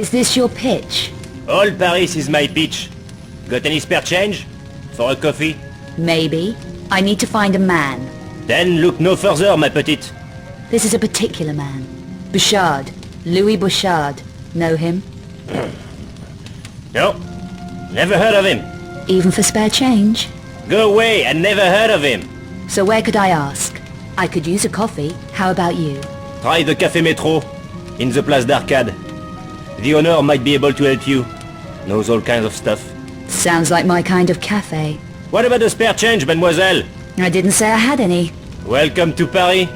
Is this your pitch? All Paris is my pitch. Got any spare change? For a coffee? Maybe. I need to find a man. Then look no further, ma petite. This is a particular man. Bouchard. Louis Bouchard. Know him? No. Never heard of him. Even for spare change? Go away, I never heard of him. So where could I ask? I could use a coffee. How about you? Try the Café Métro, in the Place d'Arcade. The owner might be able to help you. Knows all kinds of stuff. Sounds like my kind of cafe. What about the spare change, mademoiselle? I didn't say I had any. Welcome to Paris.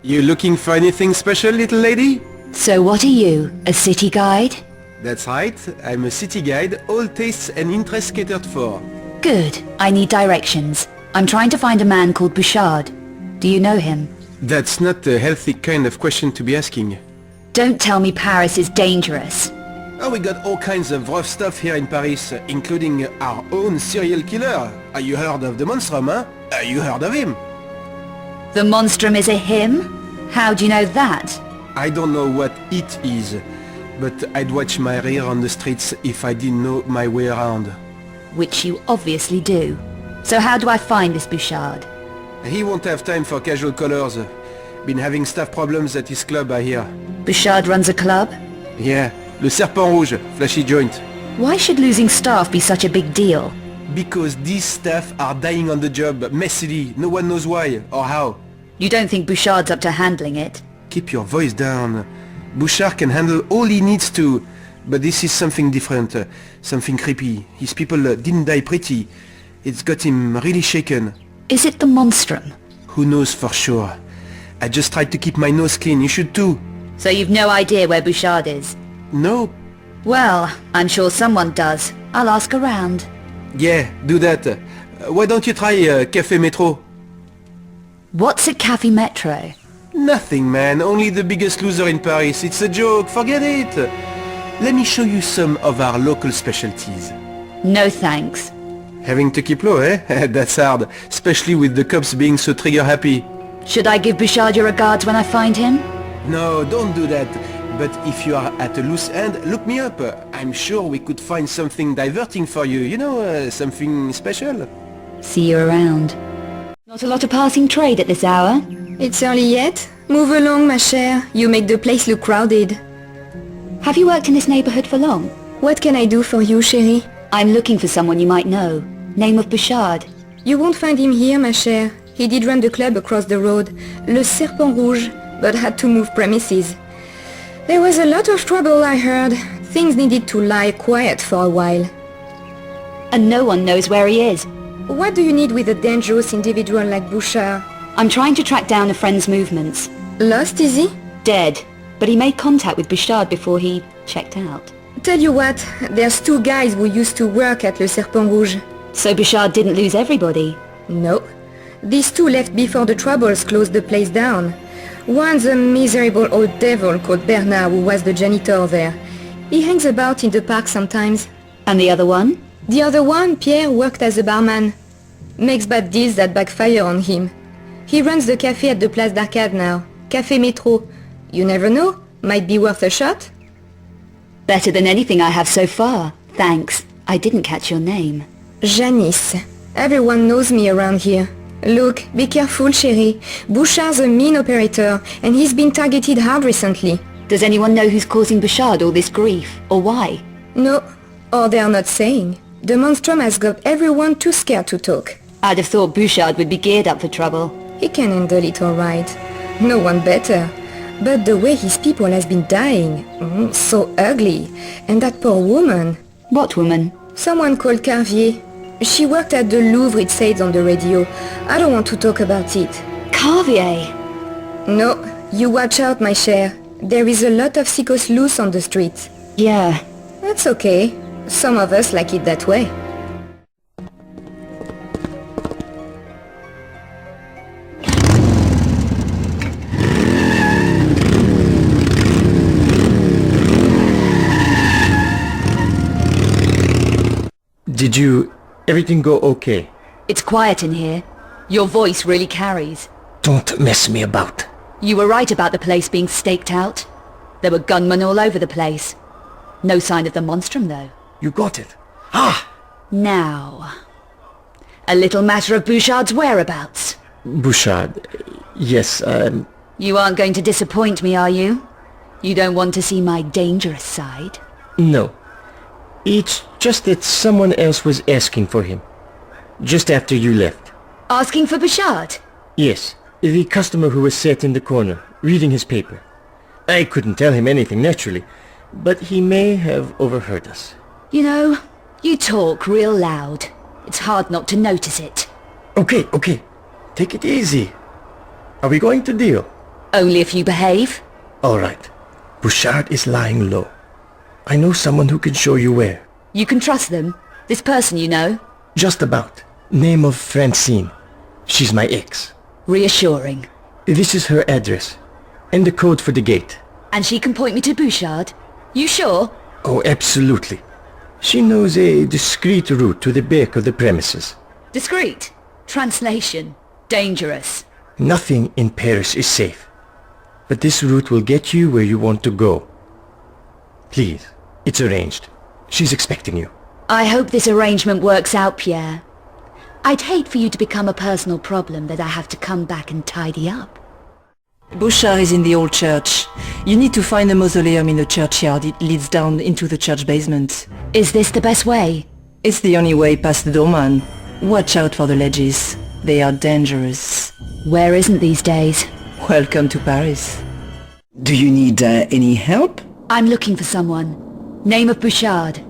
You looking for anything special, little lady? So what are you? A city guide? That's right, I'm a city guide, all tastes and interests catered for. Good. I need directions. I'm trying to find a man called Bouchard. Do you know him? That's not a healthy kind of question to be asking. Don't tell me Paris is dangerous. Oh, we got all kinds of rough stuff here in Paris, including our own serial killer. Are you heard of the Monstrum, huh? Are you heard of him? The Monstrum is a him? How do you know that? I don't know what it is, but I'd watch my rear on the streets if I didn't know my way around. Which you obviously do. So how do I find this Bouchard? He won't have time for casual callers. Been having staff problems at his club, I hear. Bouchard runs a club? Yeah, Le Serpent Rouge, flashy joint. Why should losing staff be such a big deal? Because these staff are dying on the job, messily, no one knows why or how. You don't think Bouchard's up to handling it? Keep your voice down. Bouchard can handle all he needs to, but this is something different, something creepy. His people didn't die pretty. It's got him really shaken. Is it the Monstrum? Who knows for sure? I just tried to keep my nose clean, you should too. So you've no idea where Bouchard is? No. Well, I'm sure someone does. I'll ask around. Yeah, do that. Why don't you try Café Métro? What's at Café Metro? Nothing, man. Only the biggest loser in Paris. It's a joke. Forget it. Let me show you some of our local specialties. No thanks. Having to keep low, eh? That's hard. Especially with the cops being so trigger happy. Should I give Bouchard your regards when I find him? No, don't do that. But if you are at a loose end, look me up. I'm sure we could find something diverting for you. You know, something special. See you around. Not a lot of passing trade at this hour. It's early yet? Move along, ma chère. You make the place look crowded. Have you worked in this neighborhood for long? What can I do for you, chérie? I'm looking for someone you might know. Name of Bouchard. You won't find him here, ma chère. He did run the club across the road, Le Serpent Rouge, but had to move premises. There was a lot of trouble, I heard. Things needed to lie quiet for a while. And no one knows where he is. What do you need with a dangerous individual like Bouchard? I'm trying to track down a friend's movements. Lost, is he? Dead. But he made contact with Bouchard before he checked out. Tell you what, there's two guys who used to work at Le Serpent Rouge. So Bouchard didn't lose everybody? No. These two left before the troubles closed the place down. One's a miserable old devil called Bernard who was the janitor there. He hangs about in the park sometimes. And the other one? The other one, Pierre, worked as a barman. Makes bad deals that backfire on him. He runs the cafe at the Place d'Arcade now. Café Métro. You never know, might be worth a shot. Better than anything I have so far. Thanks. I didn't catch your name. Janice. Everyone knows me around here. Look, be careful, chérie. Bouchard's a mean operator, and he's been targeted hard recently. Does anyone know who's causing Bouchard all this grief, or why? No, or they're not saying. The Monstrum has got everyone too scared to talk. I'd have thought Bouchard would be geared up for trouble. He can handle it all right. No one better. But the way his people has been dying, so ugly. And that poor woman. What woman? Someone called Carvier. She worked at the Louvre, it says on the radio. I don't want to talk about it. Carvier? No, you watch out, my chère. There is a lot of sickos loose on the streets. Yeah. That's okay. Some of us like it that way. Did everything go okay? It's quiet in here. Your voice really carries. Don't mess me about. You were right about the place being staked out. There were gunmen all over the place. No sign of the monstrum, though. You got it. Ah! Now, a little matter of Bouchard's whereabouts. Bouchard. Yes, You aren't going to disappoint me, are you? You don't want to see my dangerous side? no. It's just that someone else was asking for him. Just after you left. Asking for Bouchard? Yes, the customer who was sat in the corner, reading his paper. I couldn't tell him anything, naturally, but he may have overheard us. You know, you talk real loud. It's hard not to notice it. Okay. Take it easy. Are we going to deal? Only if you behave. All right. Bouchard is lying low. I know someone who can show you where. You can trust them. This person you know. Just about. Name of Francine. She's my ex. Reassuring. This is her address. And the code for the gate. And she can point me to Bouchard? You sure? Oh, absolutely. She knows a discreet route to the back of the premises. Discreet. Translation. Dangerous. Nothing in Paris is safe. But this route will get you where you want to go. Please, it's arranged. She's expecting you. I hope this arrangement works out, Pierre. I'd hate for you to become a personal problem that I have to come back and tidy up. Bouchard is in the old church. You need to find the mausoleum in the churchyard. It leads down into the church basement. Is this the best way? It's the only way past the doorman. Watch out for the ledges. They are dangerous. Where isn't these days? Welcome to Paris. Do you need any help? I'm looking for someone. Name of Bouchard.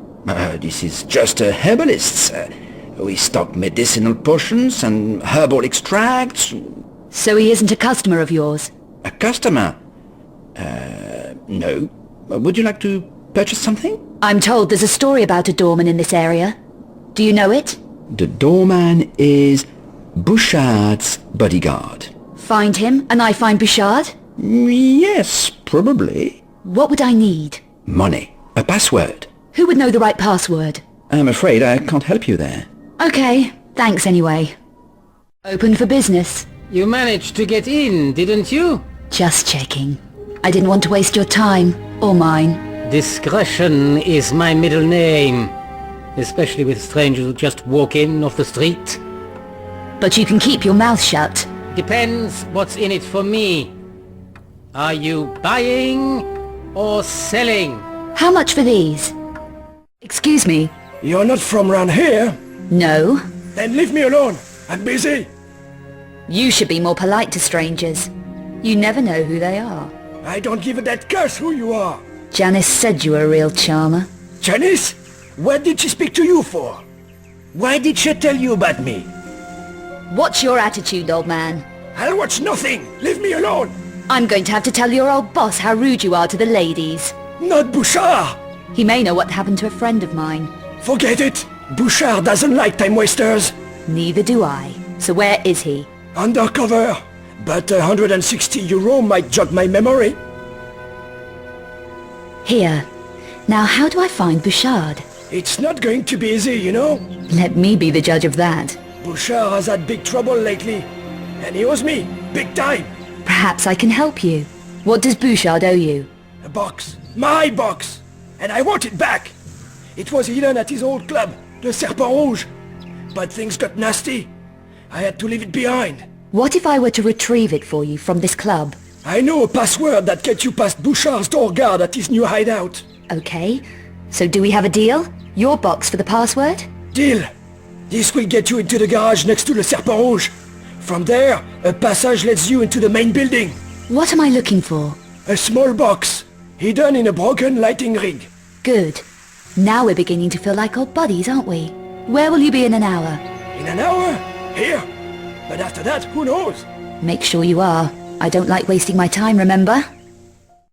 This is just herbalists. We stock medicinal potions and herbal extracts. So he isn't a customer of yours? A customer? No. Would you like to purchase something? I'm told there's a story about a doorman in this area. Do you know it? The doorman is Bouchard's bodyguard. Find him and I find Bouchard? Yes, probably. What would I need? Money. A password. Who would know the right password? I'm afraid I can't help you there. Okay, thanks anyway. Open for business. You managed to get in, didn't you? Just checking. I didn't want to waste your time, or mine. Discretion is my middle name. Especially with strangers who just walk in off the street. But you can keep your mouth shut. Depends what's in it for me. Are you buying or selling? How much for these? Excuse me. You're not from round here? No. Then leave me alone. I'm busy. You should be more polite to strangers. You never know who they are. I don't give a dead curse who you are. Janice said you were a real charmer. Janice? What did she speak to you for? Why did she tell you about me? What's your attitude, old man? I'll watch nothing. Leave me alone. I'm going to have to tell your old boss how rude you are to the ladies. Not Bouchard. He may know what happened to a friend of mine. Forget it. Bouchard doesn't like time wasters. Neither do I. So where is he? Undercover. But 160 euro might jog my memory. Here. Now how do I find Bouchard? It's not going to be easy, you know. Let me be the judge of that. Bouchard has had big trouble lately. And he owes me. Big time. Perhaps I can help you. What does Bouchard owe you? A box. My box. And I want it back. It was hidden at his old club, the Serpent Rouge. But things got nasty. I had to leave it behind. What if I were to retrieve it for you from this club? I know a password that gets you past Bouchard's door guard at his new hideout. Okay. So do we have a deal? Your box for the password? Deal. This will get you into the garage next to the Serpent Rouge. From there, a passage leads you into the main building. What am I looking for? A small box, hidden in a broken lighting rig. Good. Now we're beginning to feel like old buddies, aren't we? Where will you be in an hour? In an hour? Here. But after that, who knows? Make sure you are. I don't like wasting my time, remember?